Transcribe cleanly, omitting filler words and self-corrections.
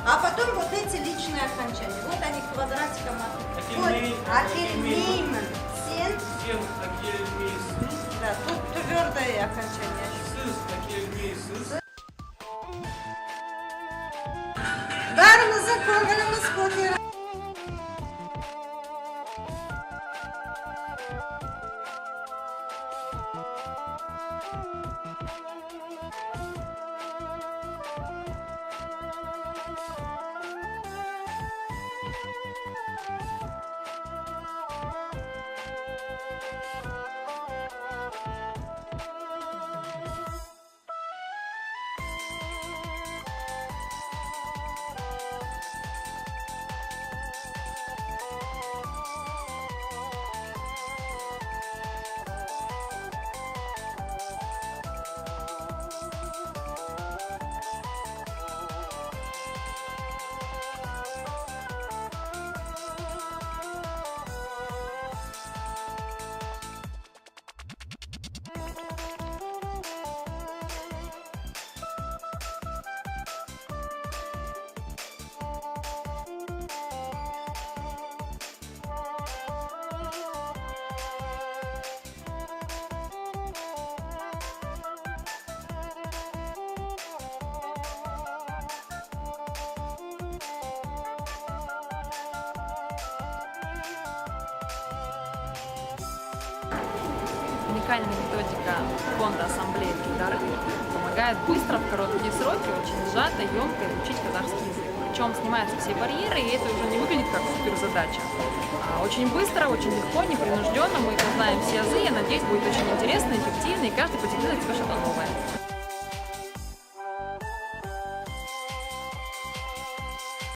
А потом вот эти личные окончания. Вот они квадратиком. Вот, акельмейм. Сен. Сен, акельмейс. Да, тут твердое окончание. Сыз, акельмейсыз. Barımızın ko'ngilimiz ko'tarildi. Уникальная методика фонда Ассамблеи Гейдары помогает быстро, в короткие сроки, очень сжато, емко изучить казахский язык. Причем снимаются все барьеры, и это уже не выглядит как суперзадача. Очень быстро, очень легко, непринужденно мы узнаем все азы. Я надеюсь, будет очень интересно, эффективно, и каждый потерпит от себя что-то новое.